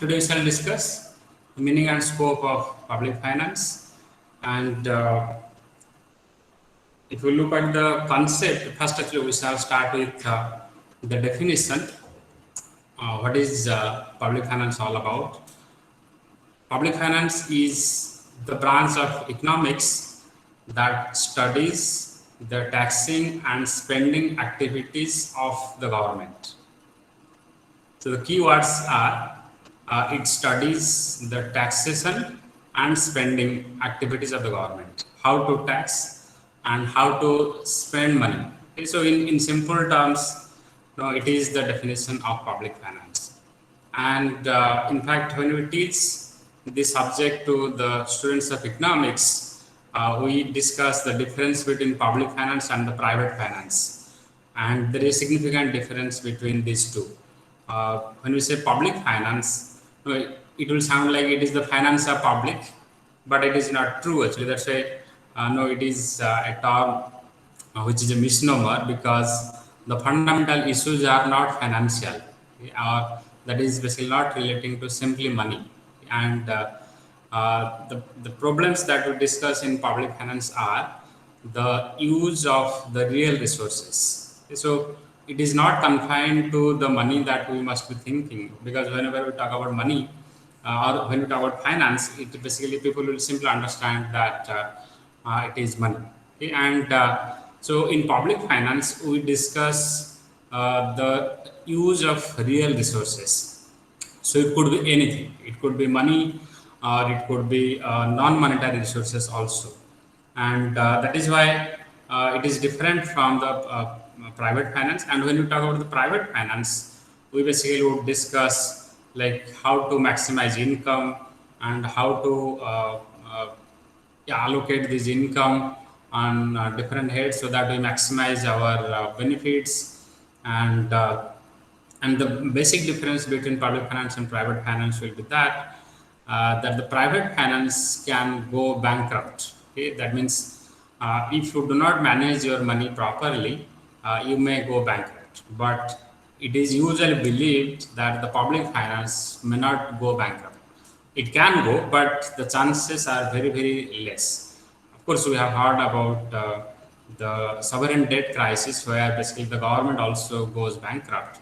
Today we shall discuss the meaning and scope of public finance. And if we look at the concept, first actually we shall start with the definition. What is public finance all about? Public finance is the branch of economics that studies the taxing and spending activities of the government. So the keywords are it studies the taxation and spending activities of the government, how to tax and how to spend money. Okay, so in simple terms, it is the definition of public finance. And in fact, when we teach this subject to the students of economics, we discuss the difference between public finance and the private finance. And there is significant difference between these two. When we say public finance, it will sound like it is the finance of public, but it is not true actually. That's why no, it is a term which is a misnomer, because the fundamental issues are not financial, or that is basically not relating to simply money. And the problems that we discuss in public finance are the use of the real resources. So it is not confined to the money that we must be thinking, because whenever we talk about money or when we talk about finance, it basically people will simply understand that it is money. Okay? And so in public finance, we discuss the use of real resources. So it could be anything. It could be money, or it could be non-monetary resources also. And that is why it is different from the private finance. And when we talk about the private finance, we basically would discuss like how to maximize income and how to allocate this income on different heads so that we maximize our benefits. And the basic difference between public finance and private finance will be that that the private finance can go bankrupt. Okay? That means if you do not manage your money properly, you may go bankrupt. But it is usually believed that the public finance may not go bankrupt. It can go, but the chances are very, very less. Of course, we have heard about the sovereign debt crisis, where basically the government also goes bankrupt,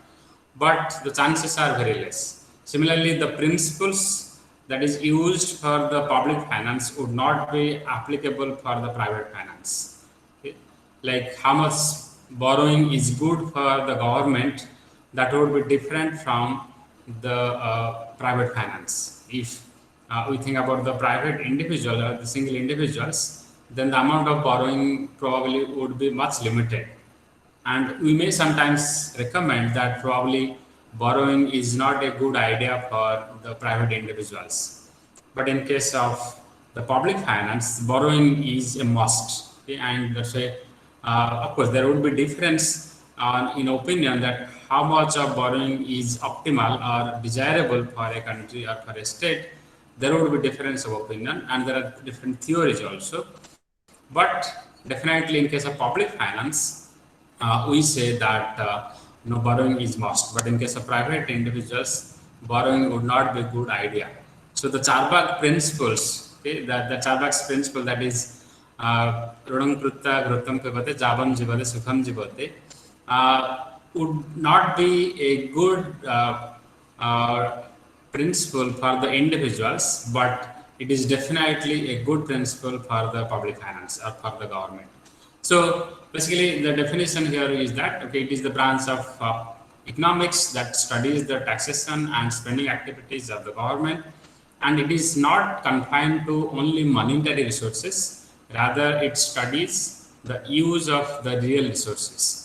but the chances are very less. Similarly, the principles that is used for the public finance would not be applicable for the private finance. Okay? Like how much borrowing is good for the government, that would be different from the private finance. If we think about the private individual or the single individuals, then the amount of borrowing probably would be much limited. And we may sometimes recommend that probably borrowing is not a good idea for the private individuals. But in case of the public finance, borrowing is a must. Okay? And that's why, of course, there would be difference in opinion that how much of borrowing is optimal or desirable for a country or for a state. There would be difference of opinion, and there are different theories also. But definitely in case of public finance, we say that borrowing is must. But in case of private individuals, borrowing would not be a good idea. So the Charbagh principles, okay, the Charbagh principle, that is Runam Krutta Grutam Pivate Javam Jivate Sukham Jivate, would not be a good principle for the individuals, but it is definitely a good principle for the public finance or for the government. So basically the definition here is that, okay, it is the branch of economics that studies the taxation and spending activities of the government, and it is not confined to only monetary resources, rather it studies the use of the real resources.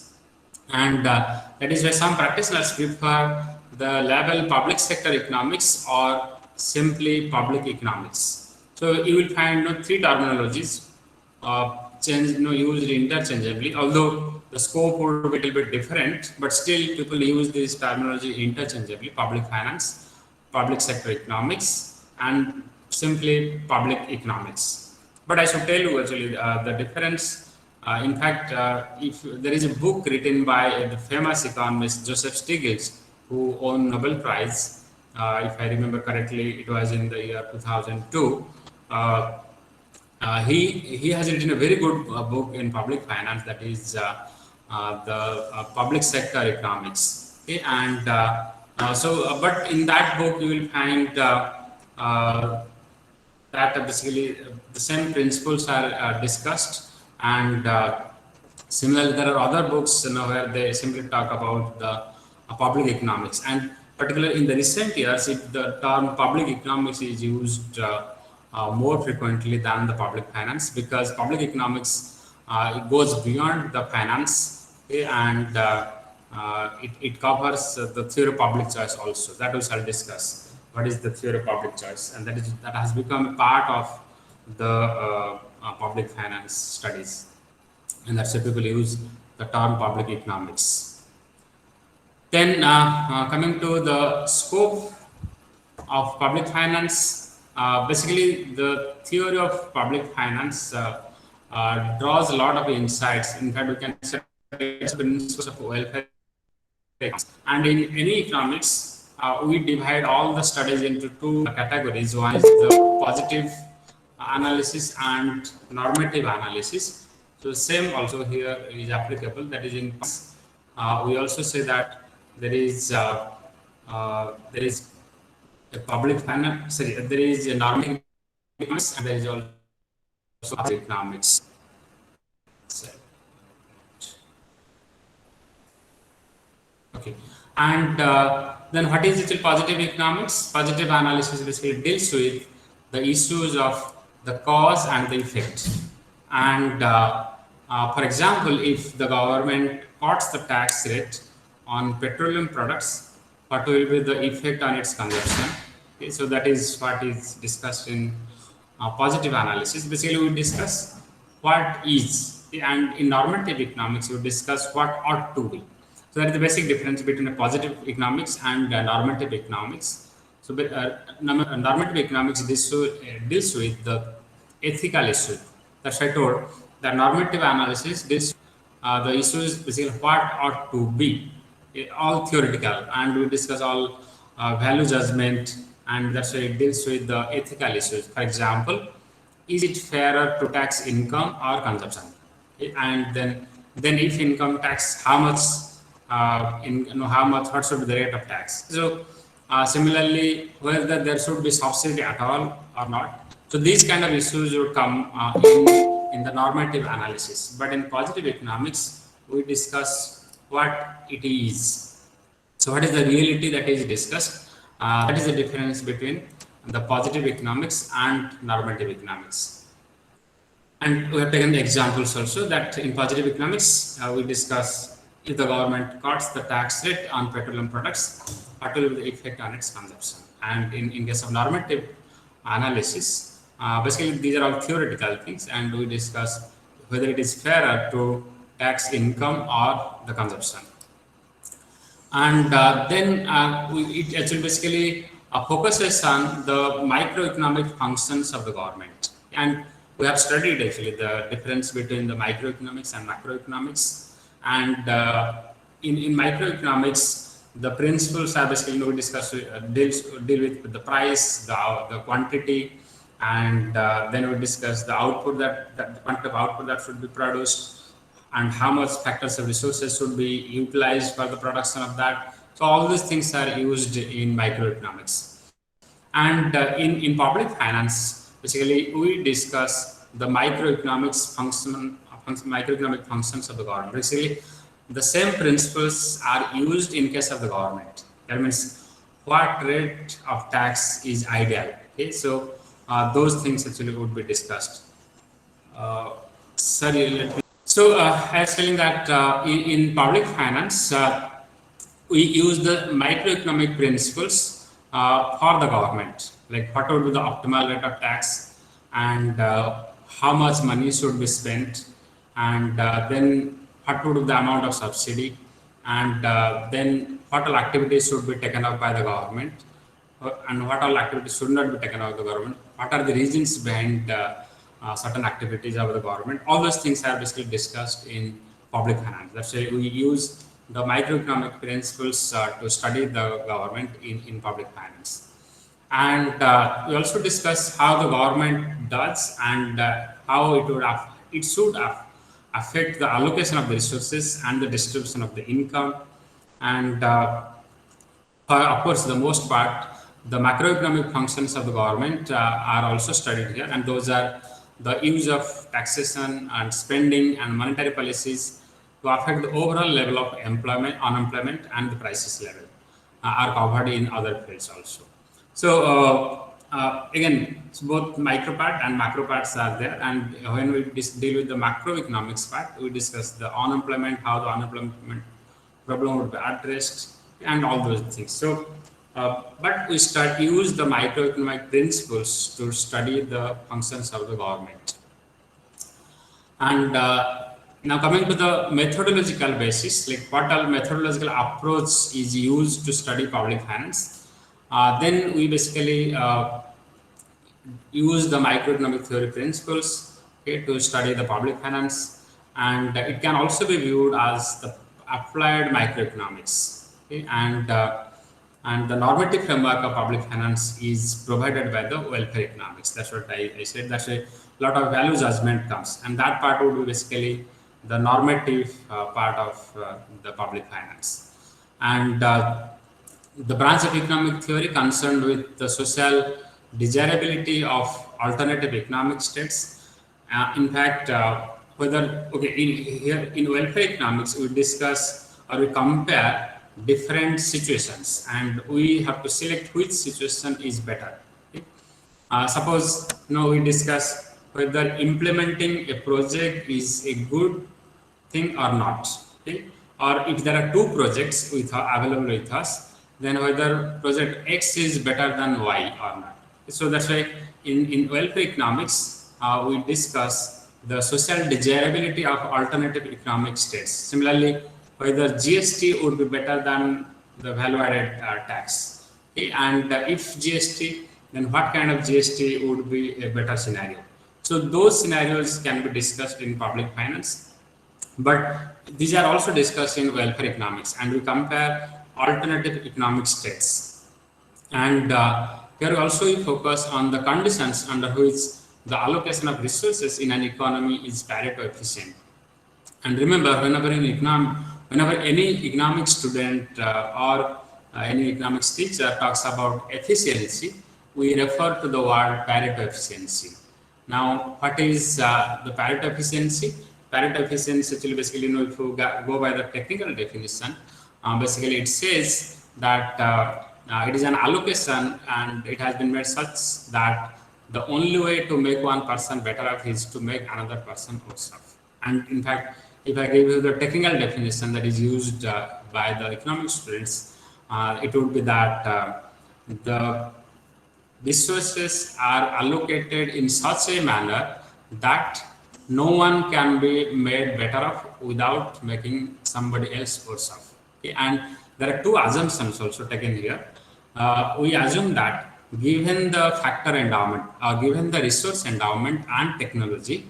And that is why some practitioners prefer the label public sector economics or simply public economics. So you will find three terminologies used interchangeably, although the scope would be a little bit different, but still people use this terminology interchangeably: public finance, public sector economics, and simply public economics. But I should tell you actually the difference. In fact, if there is a book written by the famous economist Joseph Stiglitz, who won Nobel Prize if I remember correctly, it was in the year 2002. Uh, he has written a very good book in public finance, that is the public sector economics. Okay? And but in that book you will find uh, that basically the same principles are discussed. And similarly, there are other books, where they simply talk about the public economics. And particularly in the recent years, the term public economics is used more frequently than the public finance, because public economics it goes beyond the finance. Okay? And it covers the theory of public choice also. That we shall discuss. What is the theory of public choice? And that has become a part of the public finance studies, and that's why people use the term public economics. Then coming to the scope of public finance, basically the theory of public finance draws a lot of insights. In fact, we can say it's the principles of welfare. And in any economics, we divide all the studies into two categories. One is the positive analysis and normative analysis. So same also here is applicable. That is in we also say that there is a public finance. Sorry, there is a normative economics, and there is also economics. So, okay. And then what is actually positive economics? Positive analysis basically deals with the issues of the cause and the effect. And for example, if the government cuts the tax rate on petroleum products, what will be the effect on its consumption? Okay, so that is what is discussed in positive analysis. Basically, we discuss what is, and in normative economics, we discuss what ought to be. So that is the basic difference between a positive economics and normative economics. So normative economics deals with the ethical issue. That's why I told that normative analysis deals the issues basically what ought to be, all theoretical, and we discuss all value judgment, and that's why it deals with the ethical issues. For example, is it fairer to tax income or consumption? Okay, and then if income tax, how much how much, what should be the rate of tax? So similarly, whether there should be subsidy at all or not. So these kind of issues would come in the normative analysis. But in positive economics, we discuss what it is. So what is the reality that is discussed? That is the difference between the positive economics and normative economics. And we have taken the examples also that in positive economics, we discuss if the government cuts the tax rate on petroleum products, what will be the effect on its consumption? And in case of normative analysis, basically these are all theoretical things, and we discuss whether it is fairer to tax income or the consumption. And then it actually basically focuses on the microeconomic functions of the government. And we have studied actually the difference between the microeconomics and macroeconomics. And in microeconomics, the principles are basically we discuss deal with the price, the quantity, and then we discuss the output that the quantity of output that should be produced, and how much factors of resources should be utilized for the production of that. So all these things are used in microeconomics. And in public finance, basically we discuss the microeconomic functions of the government. Basically, the same principles are used in case of the government. That means what rate of tax is ideal. Okay, so those things actually would be discussed. So I was telling that in public finance, we use the microeconomic principles for the government, like what would be the optimal rate of tax, and how much money should be spent, and then what would be the amount of subsidy, and then what all activities should be taken up by the government, and what all activities should not be taken up by the government, what are the reasons behind certain activities of the government. All those things are basically discussed in public finance. That's why we use the microeconomic principles to study the government in public finance. And we also discuss how the government does and how it should affect the allocation of the resources and the distribution of the income. And of course, the most part, the macroeconomic functions of the government are also studied here, and those are the use of taxation and spending and monetary policies to affect the overall level of employment, unemployment, and the prices level are covered in other fields also. So again, so both micro part and macro parts are there, and when we deal with the macroeconomics part, we discuss the unemployment, how the unemployment problem would be addressed, and all those things. So, but we use the microeconomic principles to study the functions of the government. And now coming to the methodological basis, like what all methodological approach is used to study public finance. Then we basically use the microeconomic theory principles, okay, to study the public finance, and it can also be viewed as the applied microeconomics, okay, and the normative framework of public finance is provided by the welfare economics. That's what I said. That's a lot of value judgment comes, and that part would be basically the normative part of the public finance. And the branch of economic theory concerned with the social desirability of alternative economic states. In fact, whether okay in welfare economics we discuss or we compare different situations, and we have to select which situation is better. Okay? Suppose we discuss whether implementing a project is a good thing or not. Okay? Or if there are two projects available with us, then whether project X is better than Y or not. So that's why in welfare economics, we discuss the social desirability of alternative economic states. Similarly, whether GST would be better than the value-added tax. Okay? And if GST, then what kind of GST would be a better scenario? So those scenarios can be discussed in public finance, but these are also discussed in welfare economics, and we compare alternative economic states. And here also we focus on the conditions under which the allocation of resources in an economy is Pareto efficient. And remember, whenever any economic student or any economics teacher talks about efficiency, we refer to the word Pareto efficiency. Now, what is the Pareto efficiency? Pareto efficiency actually basically, if you go by the technical definition, basically it says that it is an allocation, and it has been made such that the only way to make one person better off is to make another person worse off. And in fact, if I give you the technical definition that is used by the economic students, it would be that the resources are allocated in such a manner that no one can be made better off without making somebody else worse off. Okay? And there are two assumptions also taken here. We assume that given the factor endowment, given the resource endowment and technology,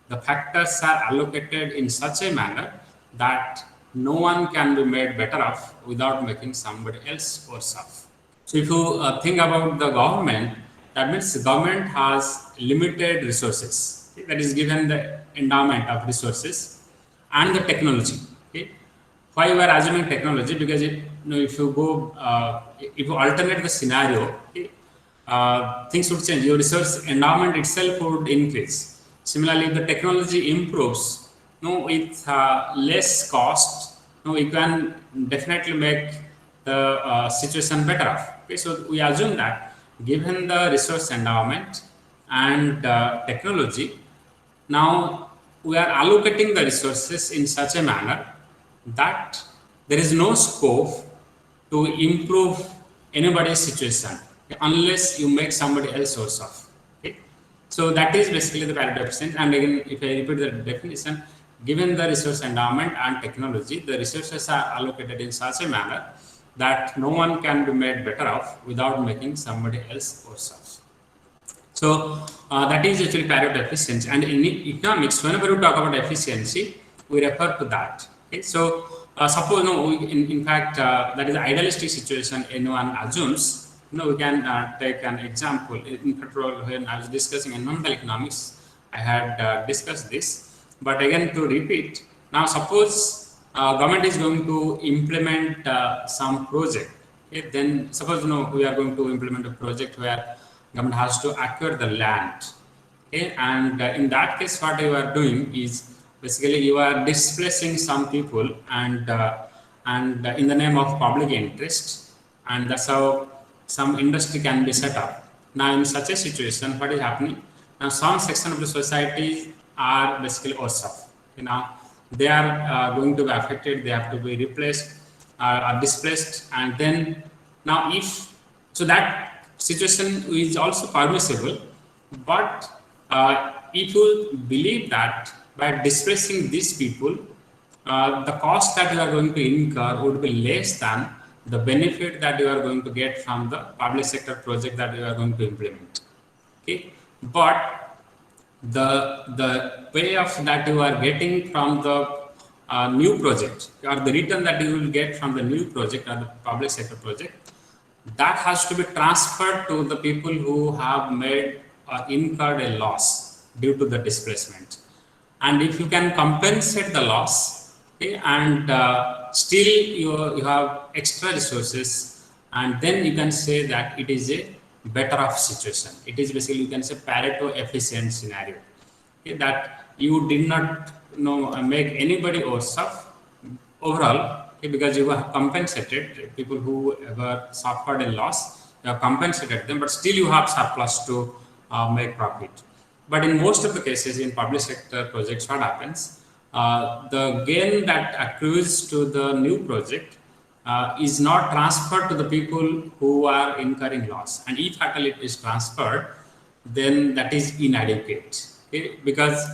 the factors are allocated in such a manner that no one can be made better off without making somebody else worse off. So if you think about the government, that means the government has limited resources. Okay? That is given the endowment of resources and the technology. Okay? Why we are assuming technology? Because if you go, if you alternate the scenario, okay, things would change. Your resource endowment itself would increase. Similarly, if the technology improves, with less cost, you can definitely make the situation better off. Okay, so we assume that given the resource endowment and technology, now we are allocating the resources in such a manner that there is no scope to improve anybody's situation, okay, unless you make somebody else worse off. Okay? So that is basically the Pareto efficiency. And again, if I repeat the definition, given the resource endowment and technology, the resources are allocated in such a manner that no one can be made better off without making somebody else worse off. So that is actually Pareto efficiency. And in economics, whenever we talk about efficiency, we refer to that. Okay? So Suppose, no, in fact, that is an idealistic situation anyone assumes. We can take an example. In petrol, when I was discussing environmental economics, I had discussed this. But again, to repeat, now suppose government is going to implement some project. Okay, then suppose, we are going to implement a project where government has to acquire the land. Okay, and in that case, what you are doing is basically you are displacing some people, and in the name of public interest, and that's how some industry can be set up. Now, in such a situation, what is happening? Now, some section of the society are basically worse off. They are going to be affected. They have to be replaced, are displaced, and then now if so that situation is also permissible, but if you believe that by displacing these people, the cost that you are going to incur would be less than the benefit that you are going to get from the public sector project that you are going to implement. Okay, but the payoff that you are getting from the new project, or the return that you will get from the new project or the public sector project, that has to be transferred to the people who have made or incurred a loss due to the displacement. And if you can compensate the loss, okay, and still you have extra resources, and then you can say that it is a better off situation. It is basically, you can say, Pareto efficient scenario. Okay, that you did not make anybody worse off overall, okay, because you have compensated people who ever suffered a loss, you have compensated them, but still you have surplus to make profit. But in most of the cases in public sector projects, what happens? The gain that accrues to the new project is not transferred to the people who are incurring loss. And if at all it is transferred, then that is inadequate. Okay? Because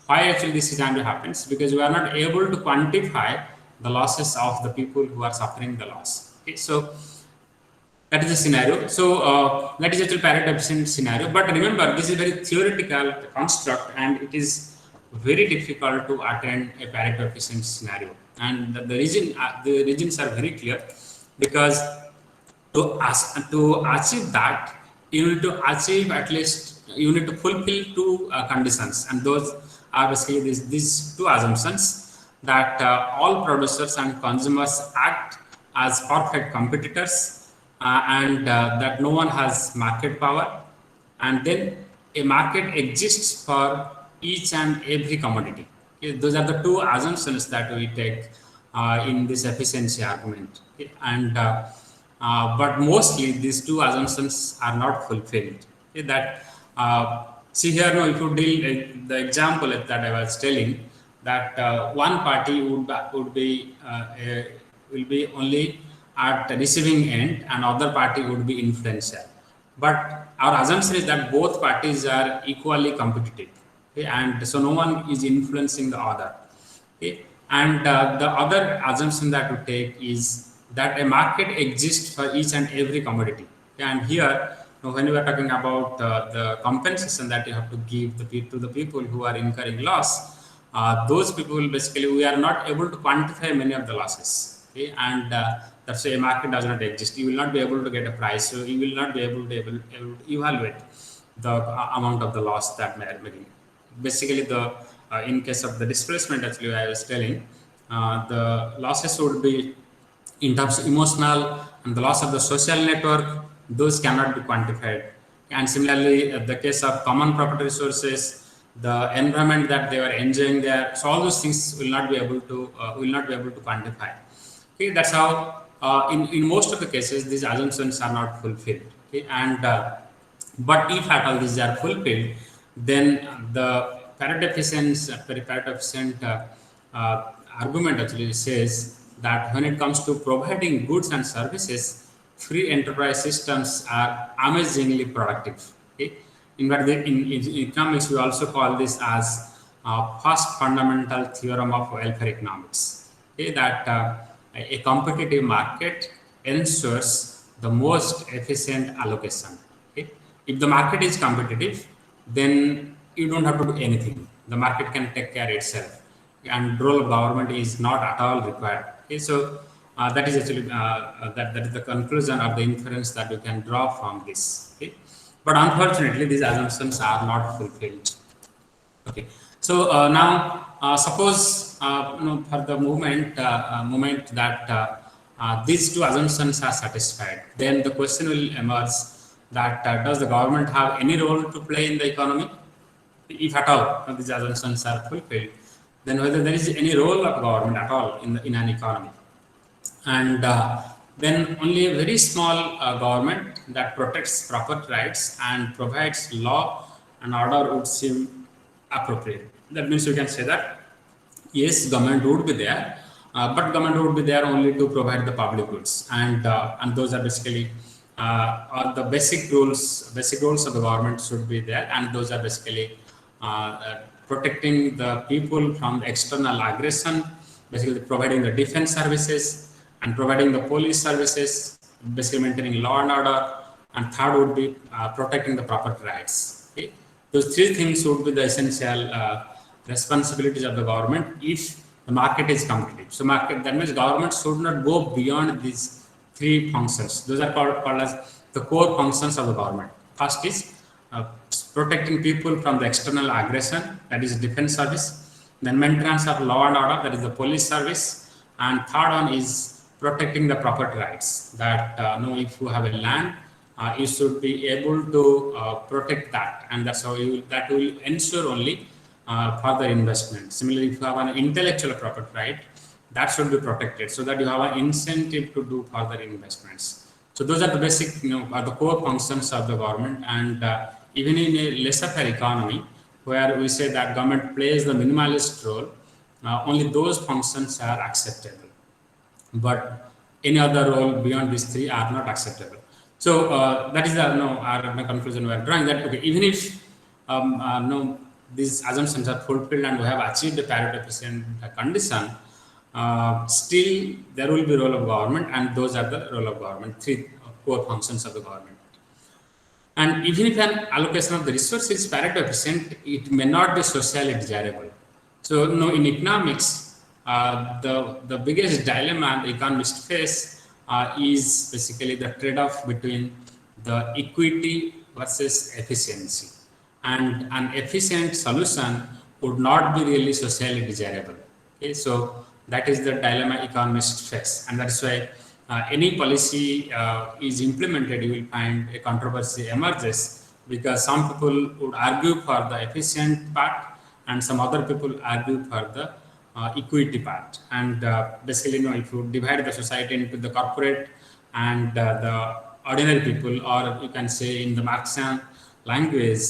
why actually this scenario happens? Because we are not able to quantify the losses of the people who are suffering the loss. Okay? So that is the scenario. So that is actually Pareto efficient scenario. But remember, this is very theoretical construct, and it is very difficult to attain a Pareto efficient scenario. And the reasons are very clear, because to achieve that, you need to achieve at least, you need to fulfill two conditions, and those are basically these two assumptions: that all producers and consumers act as perfect competitors, and that no one has market power, and then a market exists for each and every commodity. Okay, those are the two assumptions that we take in this efficiency argument. Okay, and but mostly these two assumptions are not fulfilled. Okay, that see here now, if you deal the example that I was telling, that one party will be only at the receiving end, and other party would be influential. But our assumption is that both parties are equally competitive, okay? And so no one is influencing the other. Okay? And the other assumption that we take is that a market exists for each and every commodity. Okay? And here, when we are talking about the compensation that you have to give to the people who are incurring loss, those people, basically, we are not able to quantify many of the losses. Okay? And that's why a market does not exist. You will not be able to get a price, so you will not be able to evaluate the amount of the loss that may are making. Basically, the in case of the displacement, actually, I was telling, the losses would be in terms of emotional, and the loss of the social network, those cannot be quantified. And similarly, the case of common property resources, the environment that they were enjoying there, so all those things will not be able to quantify. Okay, that's how in most of the cases these assumptions are not fulfilled. Okay, and but if at all these are fulfilled, then the Pareto efficient argument actually says that when it comes to providing goods and services, free enterprise systems are amazingly productive. Okay? In fact, in economics, we also call this as first fundamental theorem of welfare economics. Okay? That a competitive market ensures the most efficient allocation. Okay? If the market is competitive, then you don't have to do anything. The market can take care itself, and role of government is not at all required. Okay, so that is actually that is the conclusion or the inference that you can draw from this. Okay, but unfortunately, these assumptions are not fulfilled. Okay, so now suppose for the moment that these two assumptions are satisfied, then the question will emerge that does the government have any role to play in the economy? If at all these assumptions are fulfilled, then whether there is any role of government at all in an economy, and then only a very small government that protects property rights and provides law and order would seem appropriate. That means you can say that yes, government would be there, but government would be there only to provide the public goods, and those are basically the basic rules of the government should be there, and those are basically protecting the people from the external aggression, basically providing the defense services and providing the police services, basically maintaining law and order, and third would be protecting the property rights. Okay? Those three things would be the essential responsibilities of the government if the market is competitive. So that means government should not go beyond these three functions. Those are called as the core functions of the government. First is protecting people from the external aggression, that is defense service. Then maintenance of law and order, that is the police service. And third one is protecting the property rights. That if you have a land, you should be able to protect that, and that's how that will ensure only further investment. Similarly, if you have an intellectual property right, that should be protected so that you have an incentive to do further investments. So those are the basic, are the core functions of the government. And even in a laissez-faire economy, where we say that government plays the minimalist role, only those functions are acceptable. But any other role beyond these three are not acceptable. So that is our conclusion we are drawing, that okay, even if these assumptions are fulfilled and we have achieved the Pareto efficient condition, still there will be role of government, and those are the role of government, three core functions of the government. And even if an allocation of the resource is Pareto efficient, it may not be socially desirable. So in economics, the biggest dilemma the economists face is basically the trade-off between the equity versus efficiency. And an efficient solution would not be really socially desirable. Okay, so that is the dilemma economists face, and that's why any policy is implemented, you will find a controversy emerges, because some people would argue for the efficient part, and some other people argue for the equity part. And basically, if you divide the society into the corporate and the ordinary people, or you can say in the Marxian language,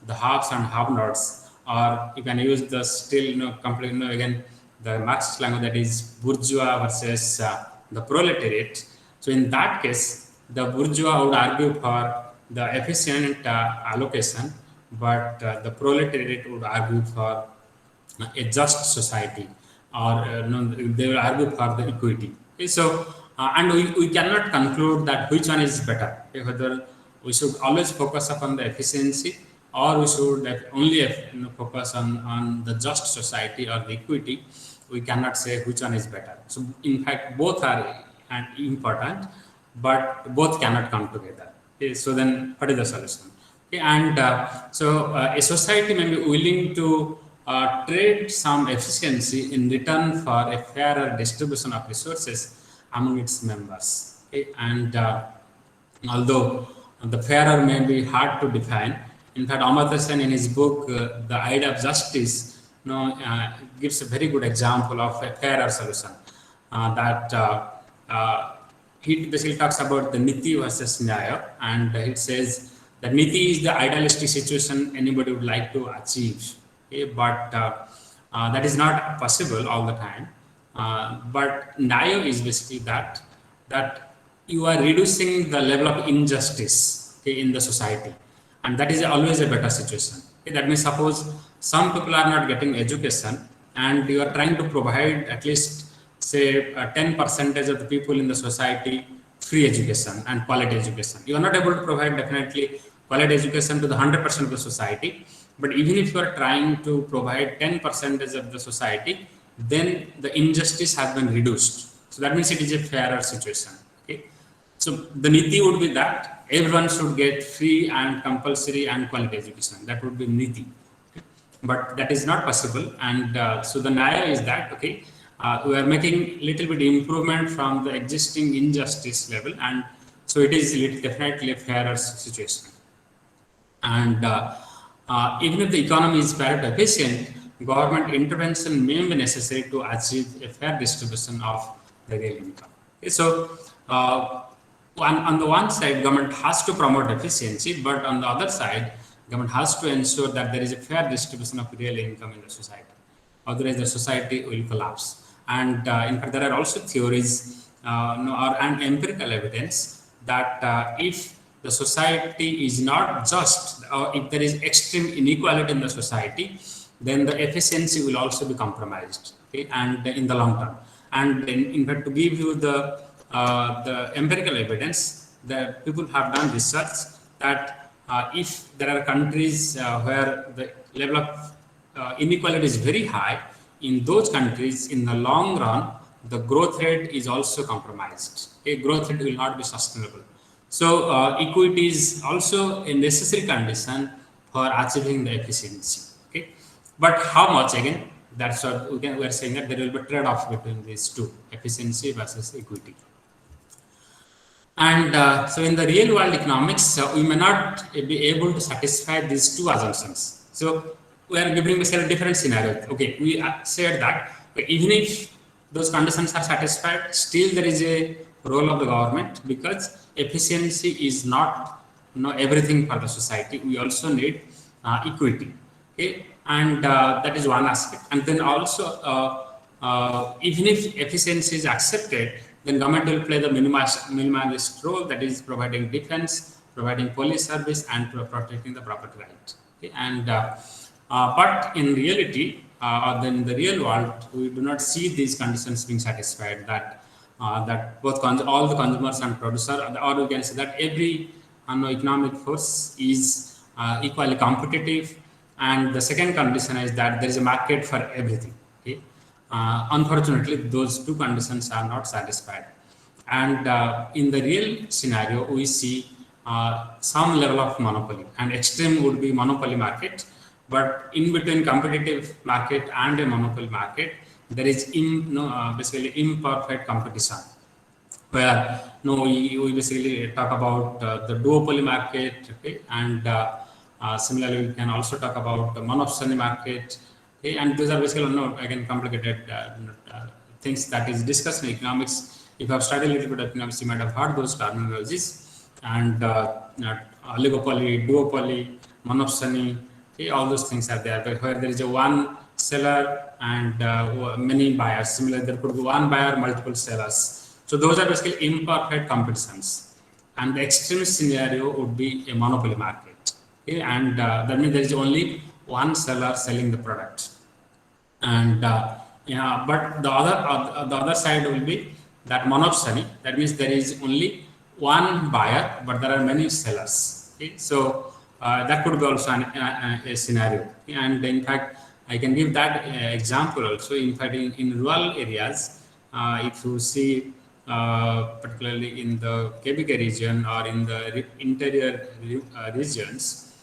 the haves and have-nots, or you can use the still completely again the Marxist language, that is bourgeois versus the proletariat. So in that case, the bourgeois would argue for the efficient allocation, but the proletariat would argue for a just society, or they will argue for the equity. Okay, so and we cannot conclude that which one is better, okay, whether we should always focus upon the efficiency, or we should only focus on the just society or the equity. We cannot say which one is better. So in fact, both are important, but both cannot come together. Okay, so then what is the solution? Okay, and so a society may be willing to trade some efficiency in return for a fairer distribution of resources among its members. Okay, and although the fairer may be hard to define, in fact, Amartya Sen in his book, The Idea of Justice, gives a very good example of a fairer solution. He basically talks about the Niti versus Nyaya, and it says that Niti is the idealistic situation anybody would like to achieve, okay? But that is not possible all the time. But Nyaya is basically that you are reducing the level of injustice, okay, in the society, and that is always a better situation. Okay? That means suppose some people are not getting education, and you are trying to provide at least say 10% of the people in the society free education and quality education. You are not able to provide definitely quality education to the 100% of the society, but even if you are trying to provide 10% of the society, then the injustice has been reduced. So that means it is a fairer situation. Okay. So the niti would be that everyone should get free and compulsory and quality education. That would be niti. Okay. But that is not possible. And so the Nyaya is that, okay, we are making little bit improvement from the existing injustice level. And so it is definitely a fairer situation. And even if the economy is Pareto efficient, government intervention may be necessary to achieve a fair distribution of the real income. Okay, so, on the one side, government has to promote efficiency, but on the other side, government has to ensure that there is a fair distribution of real income in the society. Otherwise, the society will collapse. And in fact, there are also theories and empirical evidence that if the society is not just, or if there is extreme inequality in the society, then the efficiency will also be compromised, okay, and in the long term. And in fact, to give you the empirical evidence, that people have done research that if there are countries where the level of inequality is very high, in those countries, in the long run, the growth rate is also compromised. Okay, growth rate will not be sustainable. So equity is also a necessary condition for achieving the efficiency. Okay, but how much again? That's what we are saying, that there will be a trade-off between these two: efficiency versus equity. And so in the real world economics, we may not be able to satisfy these two assumptions. So we are giving a different scenario. Okay, we said that even if those conditions are satisfied, still there is a role of the government, because efficiency is not everything for the society. We also need equity. Okay, and that is one aspect. And then also, even if efficiency is accepted, then government will play the minimalist role, that is providing defense, providing police service, and protecting the property right. Okay? And but in reality, then in the real world, we do not see these conditions being satisfied. That both all the consumers and producer, or we can say that every economic force is equally competitive. And the second condition is that there is a market for everything. Okay? Unfortunately, those two conditions are not satisfied. And in the real scenario, we see some level of monopoly, and extreme would be monopoly market. But in between competitive market and a monopoly market, there is basically imperfect competition, where we basically talk about the duopoly market, okay? And similarly, we can also talk about the monopoly market. Okay, and these are basically again complicated things that is discussed in economics. If you have studied a little bit of economics, you might have heard those terminologies. And oligopoly, duopoly, monopoly, okay, all those things are there. But where there is a one seller and many buyers. Similarly, there could be one buyer, multiple sellers. So those are basically imperfect competitions. And the extreme scenario would be a monopoly market. Okay, and that means there is only one seller selling the product. And but the other side will be that monopoly. That means there is only one buyer, but there are many sellers. Okay? So that could be also a scenario. And in fact, I can give that example also. In fact, in rural areas, if you see particularly in the KBK region or in the interior regions,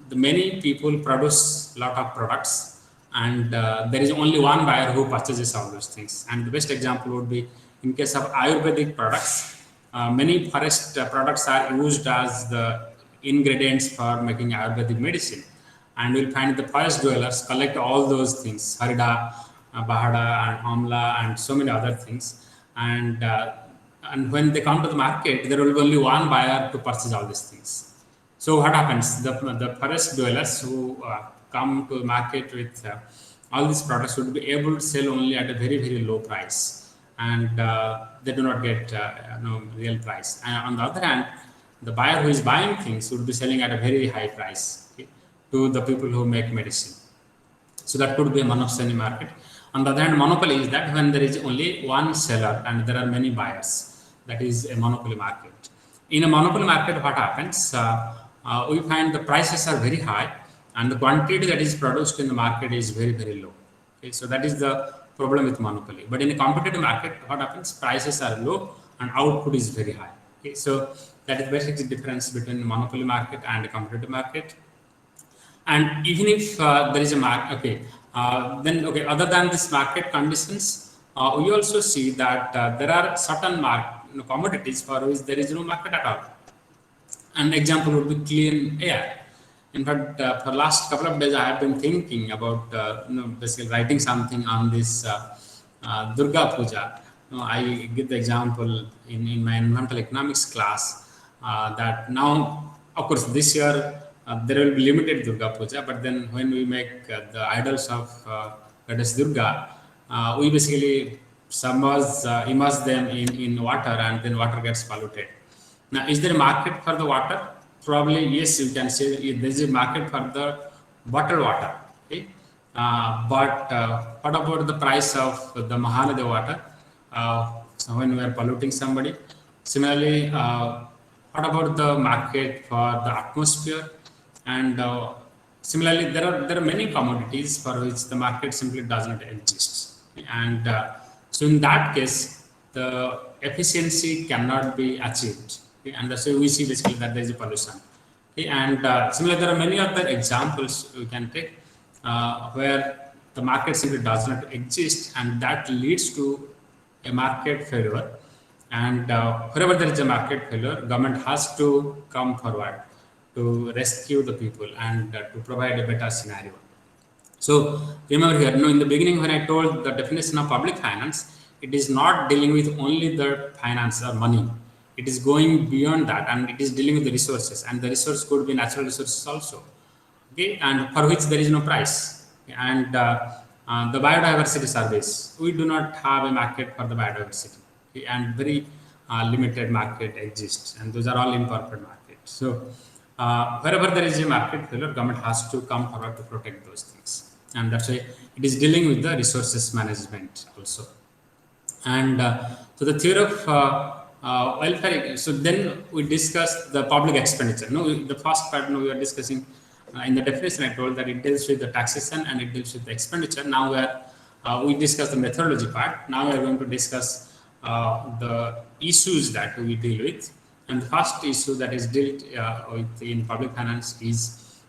the many people produce a lot of products, and there is only one buyer who purchases all those things. And the best example would be in case of Ayurvedic products. Many forest products are used as the ingredients for making Ayurvedic medicine, and you'll find the forest dwellers collect all those things, harida, bahada, and amla, and so many other things. And when they come to the market, there will be only one buyer to purchase all these things. So what happens? The forest dwellers who come to the market with all these products would be able to sell only at a very, very low price, and they do not get real price. And on the other hand, the buyer who is buying things would be selling at a very high price, okay, to the people who make medicine. So that could be a monopoly market. On the other hand, monopoly is that when there is only one seller and there are many buyers, that is a monopoly market. In a monopoly market, what happens? We find the prices are very high and the quantity that is produced in the market is very, very low. Okay, so that is the problem with monopoly. But in a competitive market, what happens? Prices are low and output is very high. Okay, so that is basically the difference between monopoly market and a competitive market. And even if there is a market, okay, then okay, other than this market conditions, we also see that there are certain commodities for which there is no market at all. An example would be clean air. In fact, for last couple of days, I have been thinking about basically writing something on this Durga Puja. I give the example in my environmental economics class that now, of course, this year there will be limited Durga Puja, but then when we make the idols of Goddess Durga, we basically immerse them in water, and then water gets polluted. Now, is there a market for the water? Probably yes, you can say there is a market for the bottled water. Okay? But what about the price of the Mahanadi water? So when we are polluting somebody. Similarly, what about the market for the atmosphere? And similarly, there are many commodities for which the market simply does not exist. And so in that case, the efficiency cannot be achieved. Okay, and that's why we see basically that there is a pollution. Okay, and similarly, there are many other examples we can take where the market simply does not exist, and that leads to a market failure. And wherever there is a market failure, government has to come forward to rescue the people and to provide a better scenario. So remember here, in the beginning when I told the definition of public finance, it is not dealing with only the finance or money. It is going beyond that, and it is dealing with the resources, and the resource could be natural resources also. Okay, and for which there is no price. And the biodiversity service, we do not have a market for the biodiversity. Okay, and very limited market exists, and those are all imperfect markets. So wherever there is a market failure, government has to come forward to protect those things, and that's why it is dealing with the resources management also. And so the theory of welfare. So then we discussed the public expenditure. The first part we are discussing in the definition. I told that it deals with the taxation and it deals with the expenditure. Now we discuss the methodology part. Now we are going to discuss the issues that we deal with. And the first issue that is dealt with in public finance is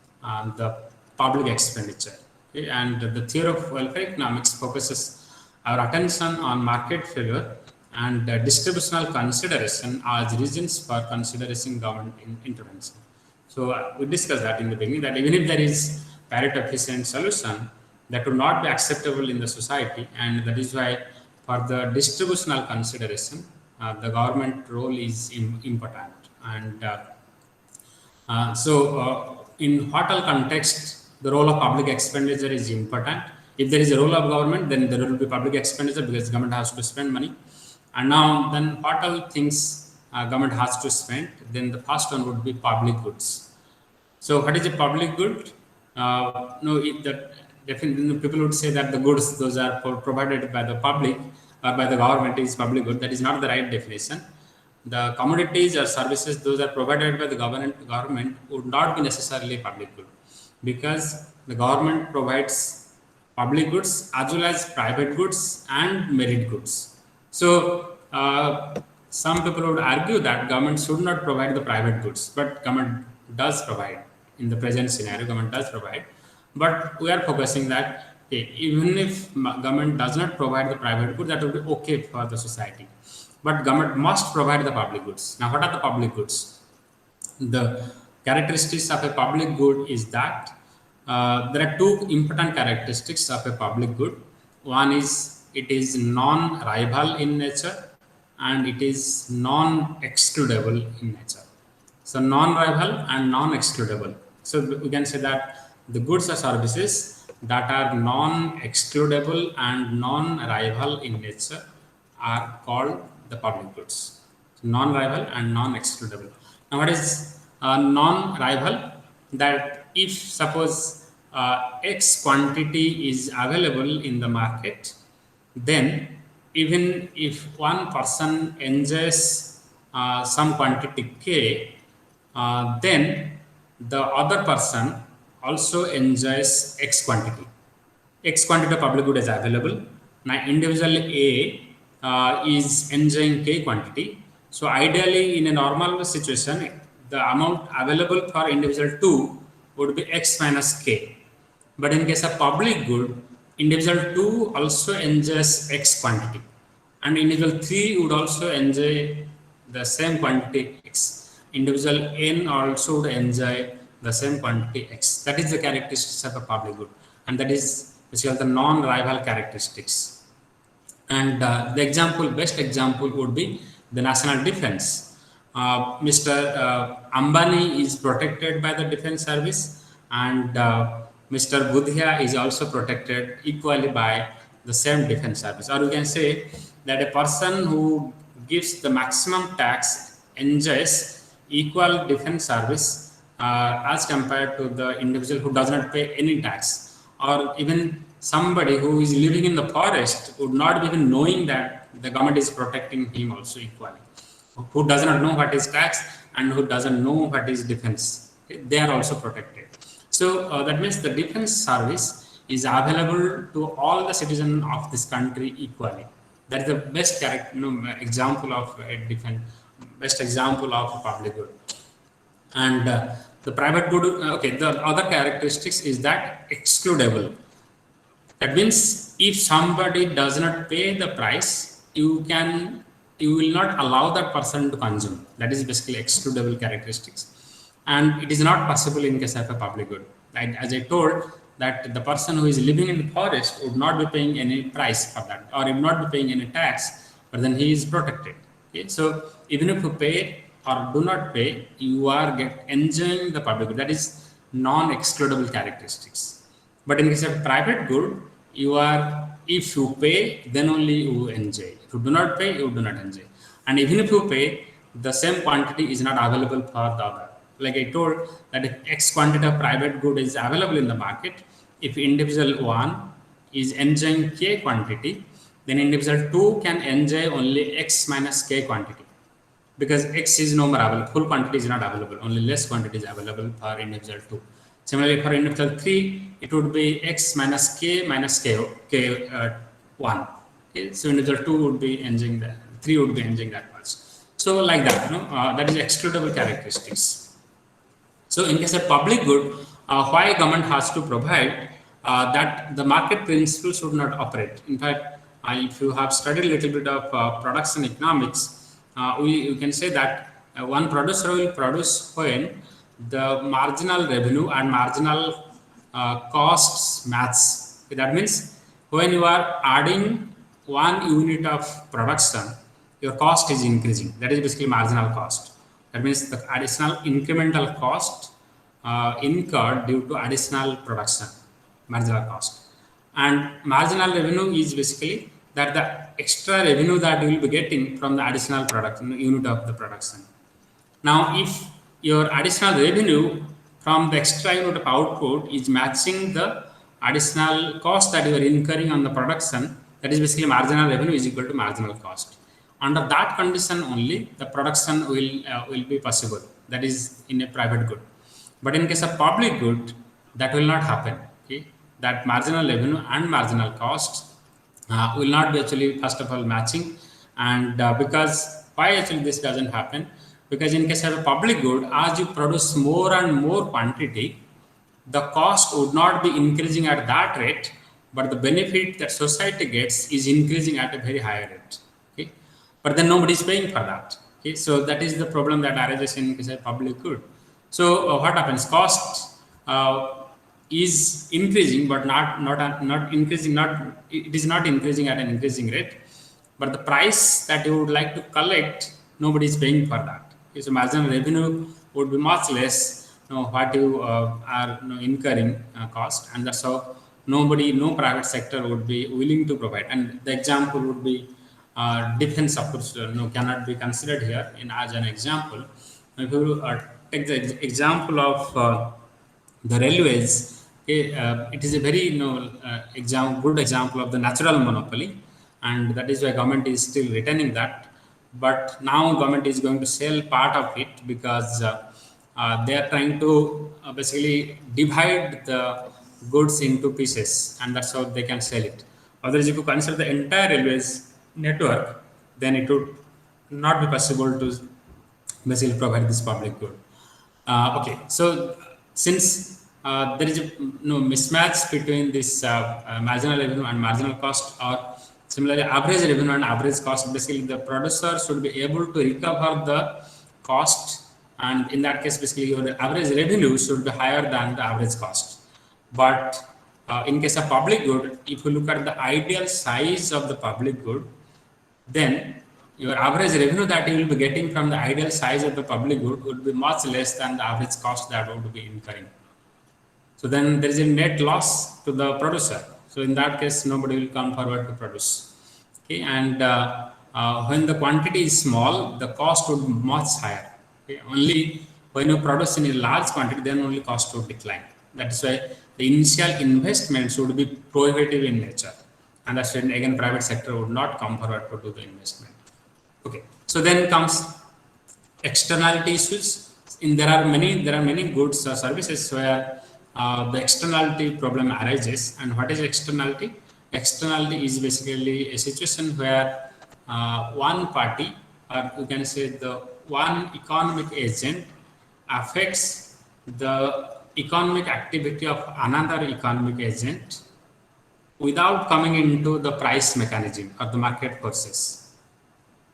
the public expenditure. Okay? And the theory of welfare economics focuses our attention on market failure and distributional consideration as reasons for considering government intervention. So we discussed that in the beginning, that even if there is Pareto efficient solution, that would not be acceptable in the society, and that is why for the distributional consideration, the government role is important. And so in what all context, the role of public expenditure is important. If there is a role of government, then there will be public expenditure because government has to spend money. And now then what all things government has to spend, then the first one would be public goods. So what is a public good? Definitely people would say that the goods, those are provided by the public or by the government, is public good. That is not the right definition. The commodities or services, those are provided by the government would not be necessarily public good, because the government provides public goods as well as private goods and merit goods. So some people would argue that government should not provide the private goods, but government does provide. In the present scenario, government does provide, but we are focusing that even if government does not provide the private goods, that will be okay for the society, but government must provide the public goods. Now, what are the public goods? The characteristics of a public good is that there are two important characteristics of a public good. One is it is non-rival in nature, and it is non-excludable in nature. So non-rival and non-excludable. So we can say that the goods or services that are non-excludable and non-rival in nature are called the public goods. So non-rival and non-excludable. Now, what is non-rival? That if suppose X quantity is available in the market, then even if one person enjoys some quantity K, then the other person also enjoys X quantity. X quantity of public good is available, Now individual A is enjoying K quantity. So ideally in a normal situation, the amount available for individual 2 would be X minus K. But in case of public good, individual 2 also enjoys X quantity, and individual 3 would also enjoy the same quantity X. Individual N also would enjoy the same quantity X. That is the characteristics of a public good, and that is basically the non-rival characteristics. And the example, best example would be the national defense. Mr. Ambani is protected by the defense service, and Mr. Budhia is also protected equally by the same defense service. Or you can say that a person who gives the maximum tax enjoys equal defense service as compared to the individual who does not pay any tax. Or even somebody who is living in the forest would not be even knowing that the government is protecting him also equally. Who does not know what is tax and who doesn't know what is defense, they are also protected. So that means the defense service is available to all the citizens of this country equally. That is the best example of a defense, best example of a public good. And the private good, okay, the other characteristics is that excludable. That means if somebody does not pay the price, you will not allow that person to consume. That is basically excludable characteristics, and it is not possible in case of a public good. Right? As I told, that the person who is living in the forest would not be paying any price for that, or would not be paying any tax, but then he is protected. Okay? So even if you pay or do not pay, you are enjoying the public good. That is non-excludable characteristics. But in case of private good, you are, if you pay, then only you enjoy. If you do not pay, you do not enjoy. And even if you pay, the same quantity is not available for the other. Like I told, that if X quantity of private good is available in the market, if individual 1 is enjoying K quantity, then individual 2 can enjoy only X minus K quantity, because X is no more available, full quantity is not available, only less quantity is available for individual 2. Similarly, for individual 3, it would be X minus K 1. Okay? So individual 2 would be enjoying that, 3 would be enjoying that much. So like that, that is excludable characteristics. So in case of public good, why government has to provide that the market principle should not operate. In fact, if you have studied a little bit of production economics, you can say that one producer will produce when the marginal revenue and marginal costs match. That means when you are adding 1 unit of production, your cost is increasing. That is basically marginal cost. That means the additional incremental cost incurred due to additional production, marginal cost. And marginal revenue is basically that the extra revenue that you will be getting from the additional production unit of the production. Now, if your additional revenue from the extra unit of output is matching the additional cost that you are incurring on the production, that is basically marginal revenue is equal to marginal cost. Under that condition only, the production will be possible. That is in a private good. But in case of public good, that will not happen. Okay? That marginal revenue and marginal cost will not be actually, first of all, matching. And because why actually this doesn't happen? Because in case of a public good, as you produce more and more quantity, the cost would not be increasing at that rate, but the benefit that society gets is increasing at a very higher rate. Okay? But then nobody is paying for that. Okay? So that is the problem that arises in case of public good. So what happens? Cost is increasing, but not increasing. It is not increasing at an increasing rate. But the price that you would like to collect, nobody is paying for that. Okay, so marginal revenue would be much less. What you are incurring cost, and that's how no private sector would be willing to provide. And the example would be defense, of course, cannot be considered here as an example. If you take the example of the railways, okay, it is a very good example of the natural monopoly, and that is why government is still retaining that. But now government is going to sell part of it, because they are trying to basically divide the goods into pieces, and that's how they can sell it. Otherwise, if you consider the entire railways network, then it would not be possible to basically provide this public good. Okay, so since there is a mismatch between this marginal revenue and marginal cost, or similarly average revenue and average cost, basically the producer should be able to recover the cost, and in that case, basically your average revenue should be higher than the average cost. But in case of public good, if you look at the ideal size of the public good, then your average revenue that you will be getting from the ideal size of the public good would be much less than the average cost that would be incurring. So then there is a net loss to the producer. So in that case, nobody will come forward to produce. Okay, and when the quantity is small, the cost would be much higher. Okay, only when you produce in a large quantity, then only cost would decline. That is why the initial investment should be prohibitive in nature, and that's when again private sector would not come forward to do the investment. Okay, so then comes externality issues. There are many goods or services where the externality problem arises. And what is externality? Externality is basically a situation where one party, or you can say the one economic agent, affects the economic activity of another economic agent without coming into the price mechanism or the market forces.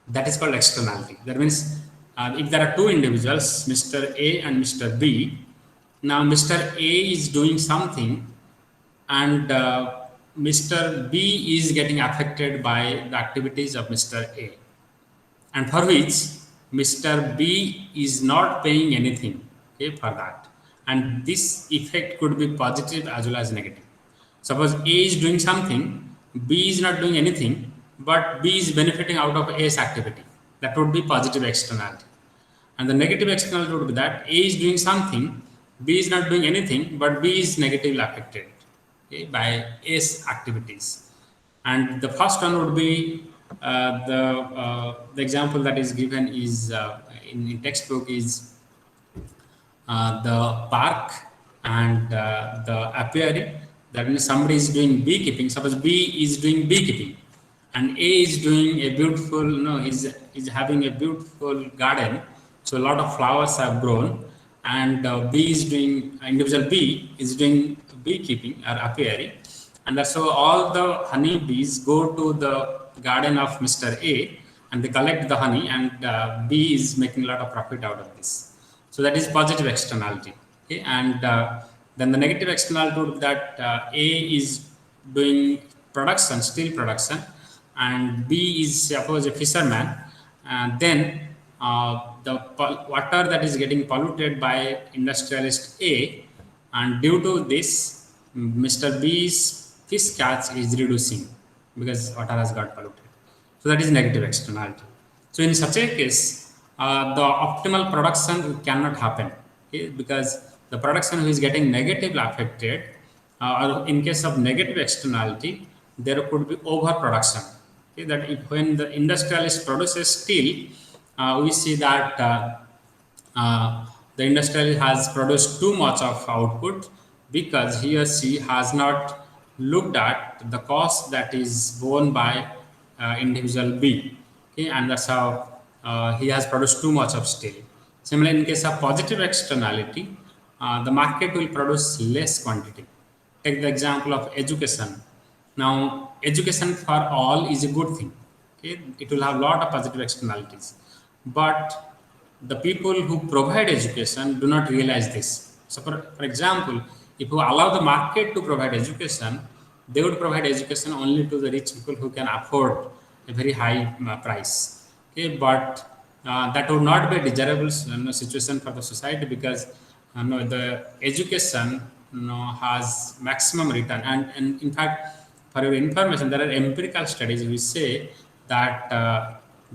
That is called externality. That means if there are two individuals, Mr. A and Mr. B, now Mr. A is doing something, and Mr. B is getting affected by the activities of Mr. A, and for which Mr. B is not paying anything, okay, for that. And this effect could be positive as well as negative. Suppose A is doing something, B is not doing anything, but B is benefiting out of A's activity. That would be positive externality. And the negative externality would be that A is doing something, B is not doing anything, but B is negatively affected, okay, by A's activities. And the first one would be the example that is given is in textbook is the park and the apiary. That means somebody is doing beekeeping. Suppose B is doing beekeeping, and A is doing a beautiful, is having a beautiful garden. So a lot of flowers have grown, and B is doing, individual B is doing beekeeping or apiary, and so all the honey bees go to the garden of Mr. A, and they collect the honey, and B is making a lot of profit out of this. So that is positive externality. Okay, and then the negative externality would be that A is doing production, steel production, and B is suppose a fisherman, and then the water that is getting polluted by industrialist A, and due to this, Mr. B's fish catch is reducing because water has got polluted. So that is negative externality. So in such a case, the optimal production cannot happen, okay, because the production who is getting negatively affected, or in case of negative externality, there could be overproduction. Okay, that if, when the industrialist produces steel, we see that the industrialist has produced too much of output because he or she has not looked at the cost that is borne by individual B. Okay, and that's how he has produced too much of steel. Similarly, in case of positive externality, the market will produce less quantity. Take the example of education. Now, education for all is a good thing. Okay, it will have a lot of positive externalities, but the people who provide education do not realize this. So, for example, if you allow the market to provide education, they would provide education only to the rich people who can afford a very high price. Okay, but that would not be a desirable situation for the society, because the education has maximum return, and in fact, for your information, there are empirical studies which say that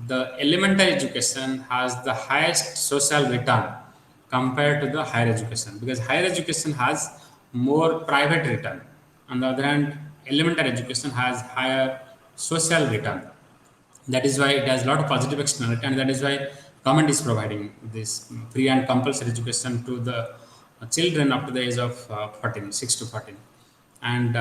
the elementary education has the highest social return compared to the higher education, because higher education has more private return. On the other hand, elementary education has higher social return. That is why it has a lot of positive externality, and that is why government is providing this free and compulsory education to the children up to the age of 14, 6 to 14. And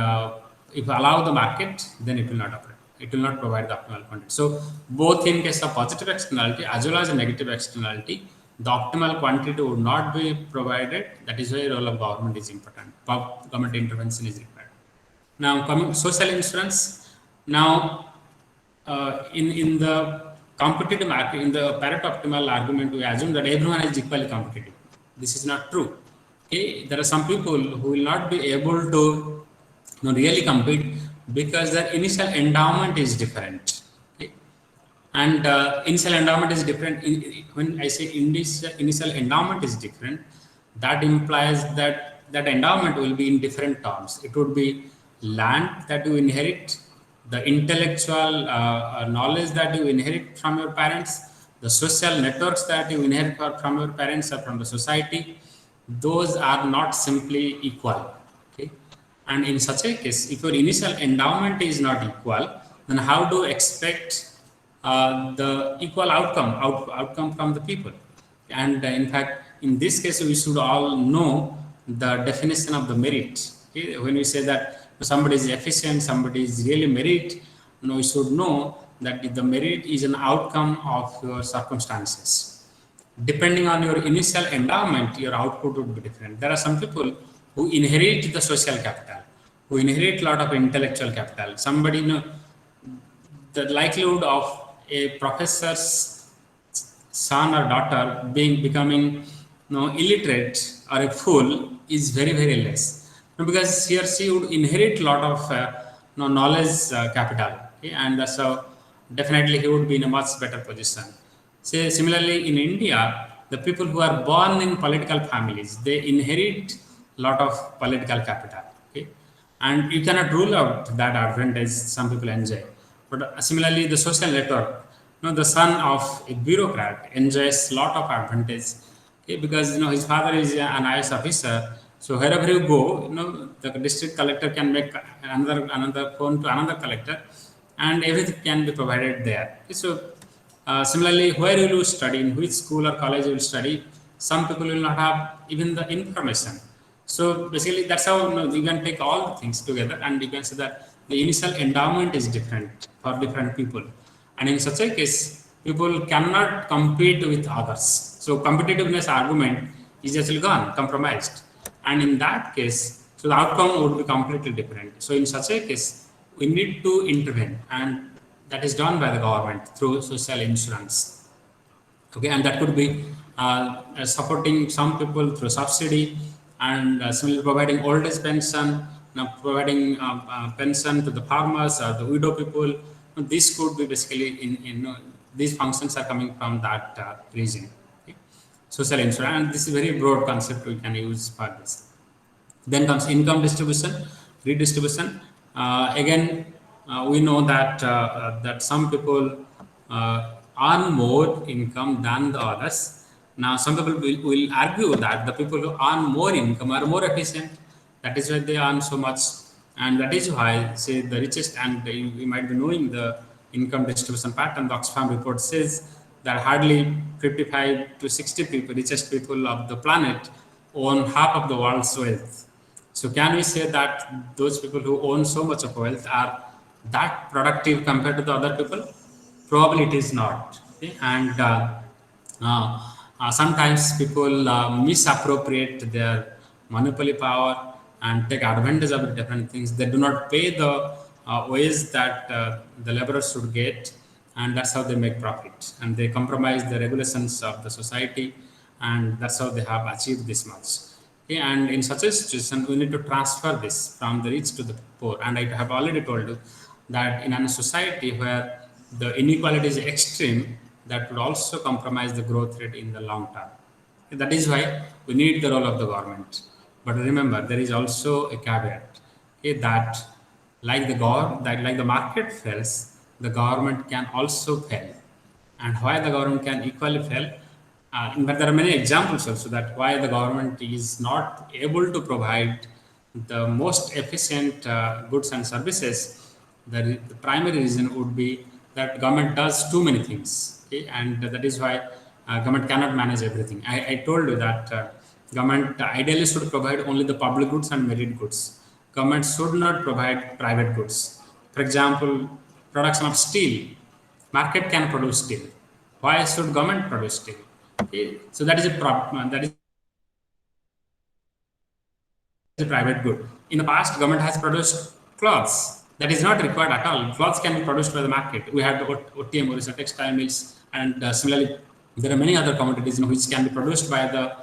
if you allow the market, then it will not operate. It will not provide the optimal quantity. So both in case of positive externality as well as a negative externality, the optimal quantity would not be provided. That is why role of government is important. Government intervention is required. Now coming to social insurance. Now in the competitive market, in the Pareto optimal argument, we assume that everyone is equally competitive. This is not true. Okay, there are some people who will not be able to really compete because their initial endowment is different. Okay? And initial endowment is different. When I say initial endowment is different, that implies that that endowment will be in different terms. It would be land that you inherit, the intellectual knowledge that you inherit from your parents, the social networks that you inherit from your parents or from the society. Those are not simply equal. Okay? And in such a case, if your initial endowment is not equal, then how do you expect the equal outcome from the people? And in fact, in this case, we should all know the definition of the merit. Okay? When we say that somebody is efficient, somebody is really merit, we should know that the merit is an outcome of your circumstances. Depending on your initial endowment, your output would be different. There are some people who inherit the social capital, who inherit a lot of intellectual capital. Somebody, the likelihood of a professor's son or daughter becoming illiterate or a fool is very, very less. Because he or she would inherit a lot of knowledge capital. Okay? And so definitely he would be in a much better position. Say similarly in India, the people who are born in political families, they inherit a lot of political capital. Okay? And you cannot rule out that advantage some people enjoy. But similarly, the social network, the son of a bureaucrat enjoys a lot of advantage. Okay? Because his father is an IAS officer. So wherever you go, the district collector can make another phone to another collector, and everything can be provided there. Okay? So similarly, where you will study, in which school or college you will study, some people will not have even the information. So basically, that's how you can take all the things together, and you can say that the initial endowment is different for different people. And in such a case, people cannot compete with others. So competitiveness argument is actually gone, compromised. And in that case, so the outcome would be completely different. So in such a case, we need to intervene, and that is done by the government through social insurance. Okay, and that could be supporting some people through subsidy, and similarly providing old age pension, providing pension to the farmers or the widow people. This could be basically in these functions are coming from that region. Okay? Social insurance, and this is a very broad concept we can use for this. Then comes income distribution, redistribution. Again, we know that that some people earn more income than the others. Now, some people will argue that the people who earn more income are more efficient. That is why they earn so much, and that is why, say, the richest, and you might be knowing the income distribution pattern. The Oxfam report says that hardly 55 to 60 people, richest people of the planet, own half of the world's wealth. So can we say that those people who own so much of wealth are that productive compared to the other people? Probably it is not. Okay? And sometimes people misappropriate their monopoly power and take advantage of different things. They do not pay the ways that the laborers should get, and that's how they make profit. And they compromise the regulations of the society, and that's how they have achieved this much. Okay, and in such a situation, we need to transfer this from the rich to the poor. And I have already told you that in a society where the inequality is extreme, that would also compromise the growth rate in the long term. Okay, that is why we need the role of the government. But remember, there is also a caveat, okay, that like the market fails, the government can also fail. And why the government can equally fail? But there are many examples also that why the government is not able to provide the most efficient goods and services. The primary reason would be that government does too many things, okay? And that is why government cannot manage everything. I told you that government ideally should provide only the public goods and merit goods. government should not provide private goods. For example, production of steel. Market can produce steel. Why should government produce steel? Okay. So that is a that is a private good. In the past, government has produced cloths. That is not required at all. Cloths can be produced by the market. We have the OTM, Orissa textile mills, and similarly, there are many other commodities which can be produced by the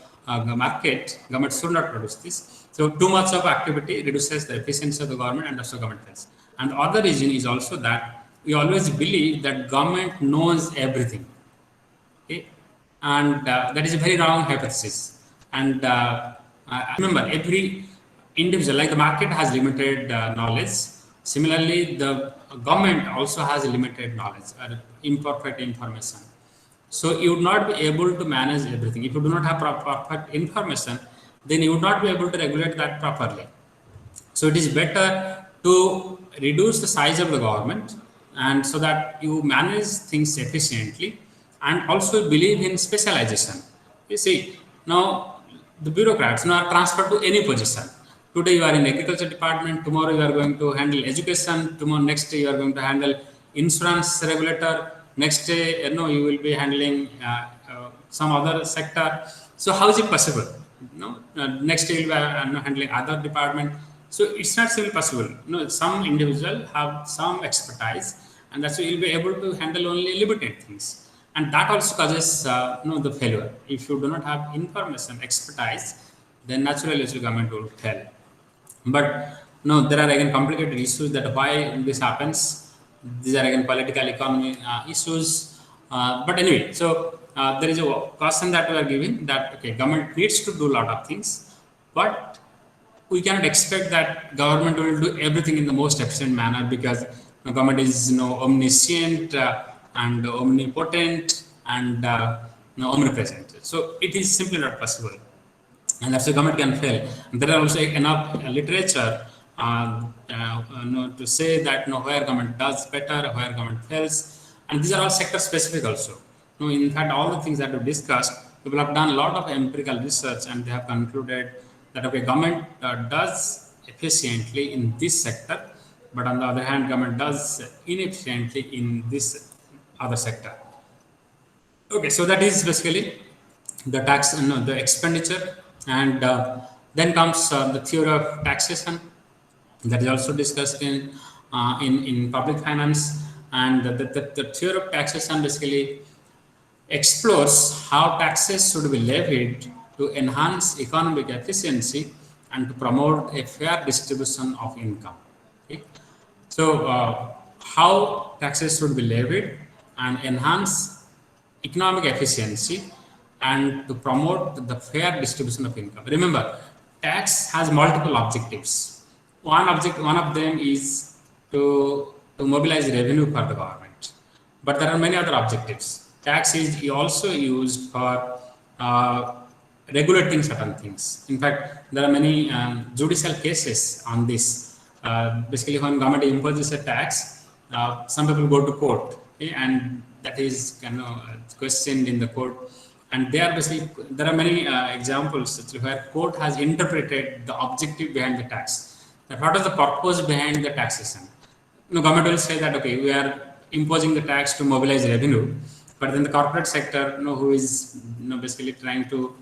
market. Government should not produce this. So too much of activity reduces the efficiency of the government and also government fails. And the other reason is also that we always believe that government knows everything. Okay? And that is a very wrong hypothesis. And remember, every individual, like the market has limited knowledge. Similarly, the government also has limited knowledge or imperfect information. So you would not be able to manage everything. If you do not have perfect information, then you would not be able to regulate that properly. So it is better to reduce the size of the government and so that you manage things efficiently and also believe in specialization. You see, now the bureaucrats now are transferred to any position. Today you are in agriculture department, tomorrow you are going to handle education, tomorrow next day you are going to handle insurance regulator, next day you will be handling some other sector. So how is it possible? Next day you will be handling other department. So it's not simply possible. Some individual have some expertise, and that's why you'll be able to handle only limited things, and that also causes the failure. If you do not have information, expertise, then naturally the government will fail. But no, there are again complicated issues that why this happens. These are again political economy issues. But anyway, so there is a caution that we are giving that okay, government needs to do a lot of things, but we cannot expect that government will do everything in the most efficient manner because the government is omniscient and omnipotent and omnipresent. So it is simply not possible, and that's why government can fail. And there are also enough literature to say that where government does better, where government fails, and these are all sector specific also. In fact, all the things that we discussed, people have done a lot of empirical research and they have concluded that okay, government does efficiently in this sector, but on the other hand, government does inefficiently in this other sector. Okay, so that is basically the tax, the expenditure, and then comes the theory of taxation that is also discussed in public finance, and the theory of taxation basically explores how taxes should be levied to enhance economic efficiency and to promote a fair distribution of income. Okay? So, how taxes should be levied and enhance economic efficiency and to promote the fair distribution of income. Remember, tax has multiple objectives. One of them is to mobilize revenue for the government, but there are many other objectives. Tax is also used for regulating certain things. In fact, there are many judicial cases on this. Basically, when government imposes a tax, some people go to court, okay, and that is questioned in the court. And there are many examples where court has interpreted the objective behind the tax. That what is the purpose behind the taxation? Government will say that okay, we are imposing the tax to mobilize revenue, but then the corporate sector, who is basically trying to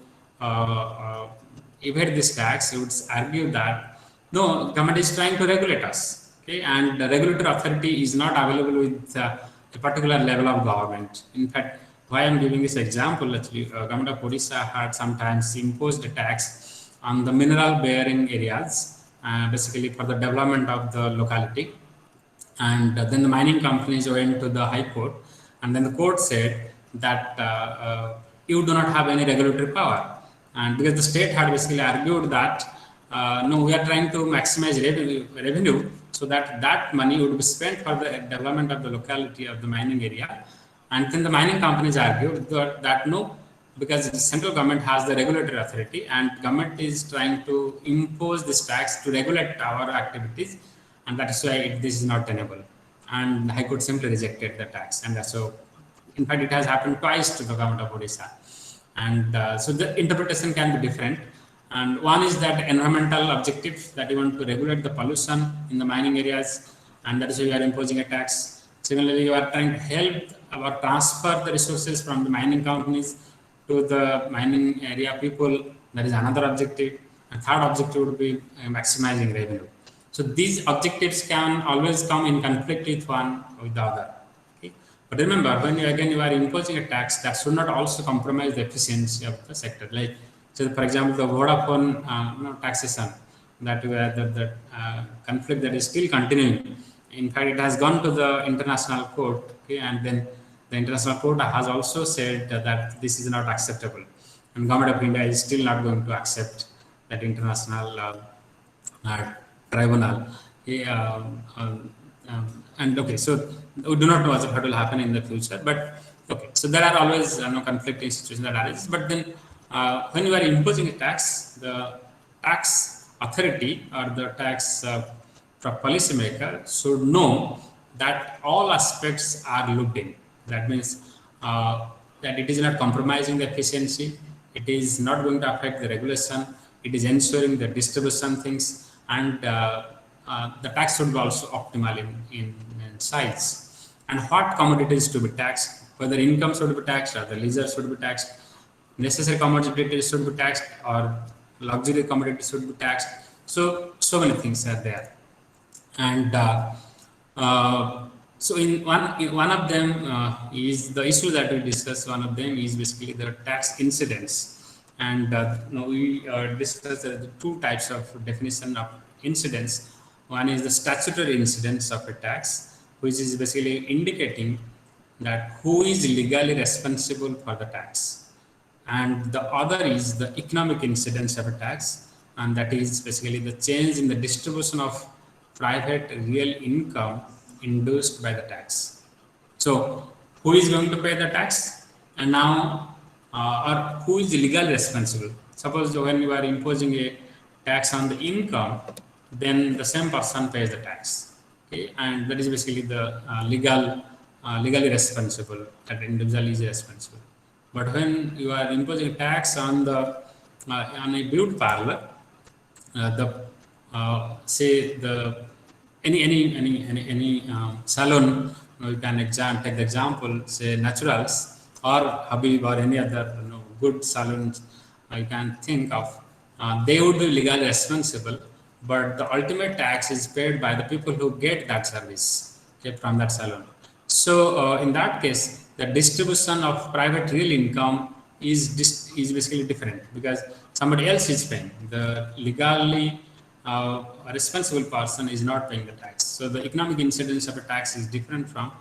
evade this tax, would argue that no, government is trying to regulate us, okay, and the regulatory authority is not available with a particular level of government. In fact, why I'm giving this example, actually, government of Odisha had sometimes imposed a tax on the mineral bearing areas, basically for the development of the locality. And then the mining companies went to the High Court, and then the court said that you do not have any regulatory power. And because the state had basically argued that no, we are trying to maximize revenue so that money would be spent for the development of the locality of the mining area. And then the mining companies argued that no, because the central government has the regulatory authority and government is trying to impose this tax to regulate our activities, and that is why this is not tenable. And the High Court simply rejected the tax, and so in fact it has happened twice to the government of Odisha. And so the interpretation can be different. And one is that environmental objective, that you want to regulate the pollution in the mining areas, and that is why you are imposing a tax. Similarly, you are trying to help or transfer the resources from the mining companies to the mining area people. That is another objective. And third objective would be maximizing revenue. So these objectives can always come in conflict with one with the other. Okay? But remember, when you are imposing a tax, that should not also compromise the efficiency of the sector. Like, so for example, the Vodafone taxation, that the conflict that is still continuing. In fact, it has gone to the international court, okay, and then the international court has also said that this is not acceptable, and government of India is still not going to accept that international tribunal. Yeah, and okay, so we do not know what will happen in the future, but okay, so there are always conflicting situations that arise. But then, when you are imposing a tax, the tax authority or the tax policymaker should know that all aspects are looked in. That means that it is not compromising the efficiency, it is not going to affect the regulation, it is ensuring the distribution things, and the tax should be also optimal in size. And what commodities to be taxed, whether income should be taxed or the leisure should be taxed, necessary commodities should be taxed or luxury commodities should be taxed. So many things are there. And so in one of them is the issue that we discussed. One of them is basically the tax incidence, and we discussed the two types of definition of incidence. One is the statutory incidence of a tax, which is basically indicating that who is legally responsible for the tax, and the other is the economic incidence of a tax, and that is basically the change in the distribution of private real income induced by the tax. So who is going to pay the tax, and now or who is legally responsible? Suppose when you are imposing a tax on the income, then the same person pays the tax, okay? And that is basically the legally responsible, that individual is responsible. But when you are imposing tax on the on a beauty parlor, say the any salon, you can take the example, say Naturals or Habib or any other good salons you can think of, they would be legally responsible, but the ultimate tax is paid by the people who get that service, okay, from that salon. So in that case, the distribution of private real income is basically different, because somebody else is paying. The legally responsible person is not paying the tax. So the economic incidence of a tax is different from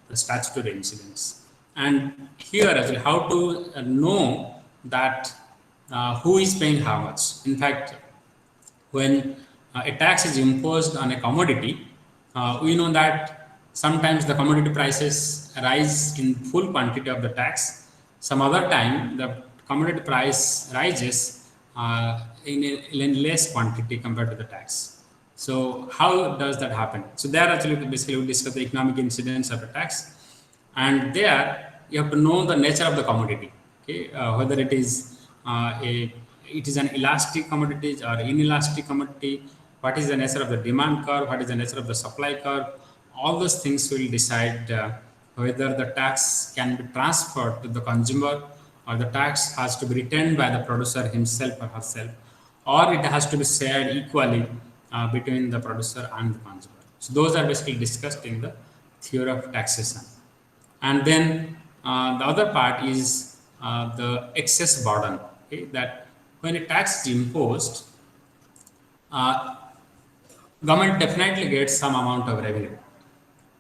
the statutory incidence. And here actually, how to know that who is paying how much. In fact, when a tax is imposed on a commodity, we know that sometimes the commodity prices rise in full quantity of the tax. Some other time the commodity price rises in less quantity compared to the tax. So how does that happen? So there actually basically we discuss the economic incidence of the tax, and there you have to know the nature of the commodity, okay? Whether it is an elastic commodity or inelastic commodity, what is the nature of the demand curve, what is the nature of the supply curve. All those things will decide whether the tax can be transferred to the consumer, or the tax has to be retained by the producer himself or herself, or it has to be shared equally between the producer and the consumer. So those are basically discussed in the theory of taxation. And then the other part is the excess burden, okay? That when a tax is imposed, government definitely gets some amount of revenue,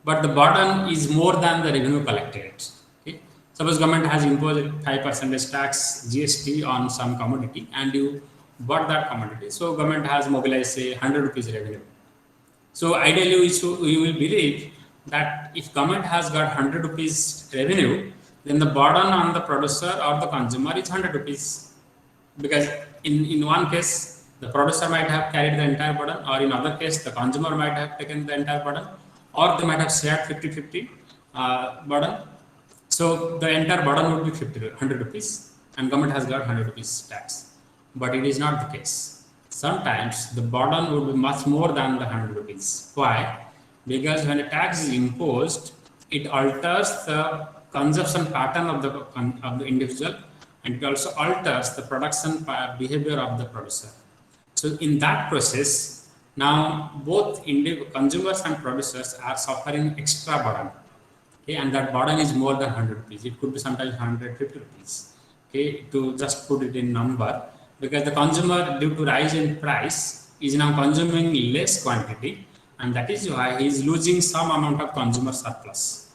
but the burden is more than the revenue collected. Okay? Suppose government has imposed 5% tax GST on some commodity, and you bought that commodity. So government has mobilized say 100 rupees revenue. So ideally we will believe that if government has got 100 rupees revenue, then the burden on the producer or the consumer is 100 rupees. Because in one case, the producer might have carried the entire burden, or in other case, the consumer might have taken the entire burden, or they might have shared 50-50 burden. So the entire burden would be 100 rupees, and government has got 100 rupees tax. but it is not the case. Sometimes the burden would be much more than the 100 rupees. Why? Because when a tax is imposed, it alters the consumption pattern of the individual, and it also alters the production behavior of the producer. So in that process, now both consumers and producers are suffering extra burden. Okay, and that burden is more than 100 rupees. It could be sometimes 150 rupees. Okay, to just put it in number, because the consumer, due to rise in price, is now consuming less quantity, and that is why he is losing some amount of consumer surplus.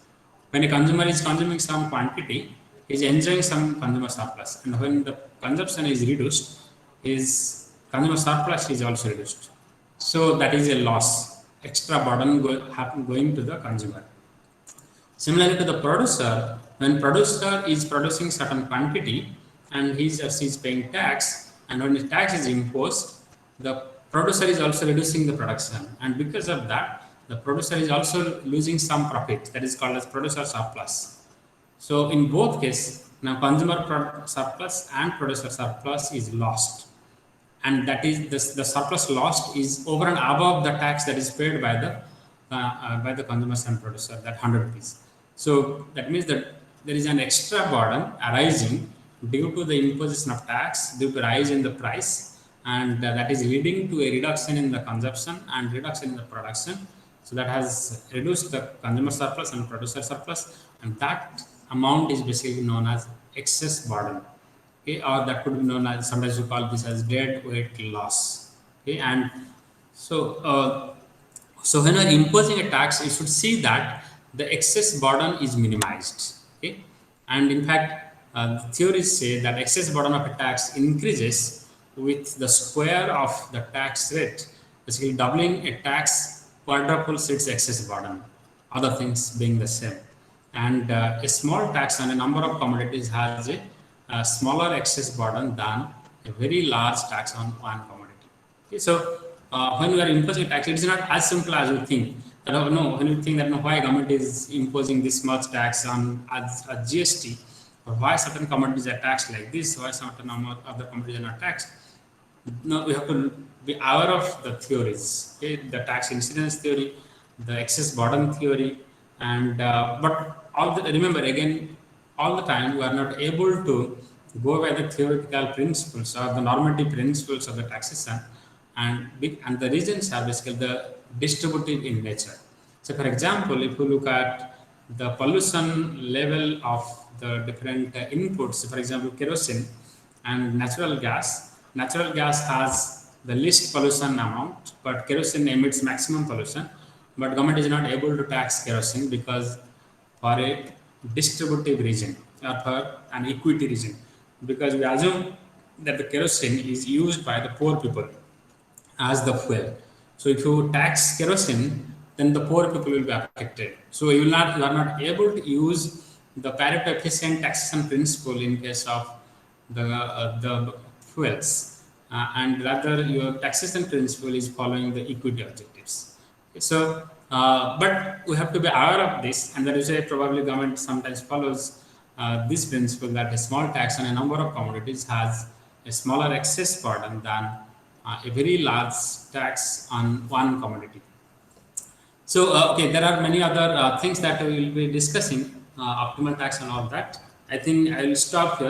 When a consumer is consuming some quantity, he is enjoying some consumer surplus, and when the consumption is reduced, his consumer surplus is also reduced. So that is a loss, extra burden going to the consumer. Similarly to the producer, when producer is producing certain quantity and he or she is paying tax, and when the tax is imposed, the producer is also reducing the production, and because of that, the producer is also losing some profit. That is called as producer surplus. So in both cases, now consumer surplus and producer surplus is lost, and that is the surplus lost is over and above the tax that is paid by the consumers and producer, that 100 rupees. So that means that there is an extra burden arising due to the imposition of tax, due to rise in the price, and that is leading to a reduction in the consumption and reduction in the production. So that has reduced the consumer surplus and producer surplus, and that amount is basically known as excess burden. Okay, or that could be known as, sometimes we call this as dead weight loss. Okay, and so when you are imposing a tax, you should see that the excess burden is minimized. Okay, and in fact, theories say that excess burden of a tax increases with the square of the tax rate. Basically, doubling a tax quadruples its excess burden, other things being the same. And a small tax on a number of commodities has a smaller excess burden than a very large tax on one commodity. Okay, so when we are imposing tax, it is not as simple as we think. No, when you think that why government is imposing this much tax on as a GST, or why certain commodities are taxed like this, why certain other commodities are not taxed. No, we have to be aware of the theories. Okay, the tax incidence theory, the excess burden theory, and but remember again, all the time we are not able to go by the theoretical principles or the normative principles of the taxation, and the reasons are basically the distributive in nature. So for example, if you look at the pollution level of the different inputs, for example kerosene and natural gas has the least pollution amount, but kerosene emits maximum pollution, but government is not able to tax kerosene because for a distributive reason or for an equity reason, because we assume that the kerosene is used by the poor people as the fuel. So if you tax kerosene, then the poor people will be affected. So you are not able to use the Pareto efficient taxation principle in case of the fuels, and rather your taxation principle is following the equity objectives. So, but we have to be aware of this, and that is why probably government sometimes follows this principle that a small tax on a number of commodities has a smaller excess burden than a very large tax on one commodity. So, okay, there are many other things that we will be discussing, optimal tax and all that. I think I will stop here.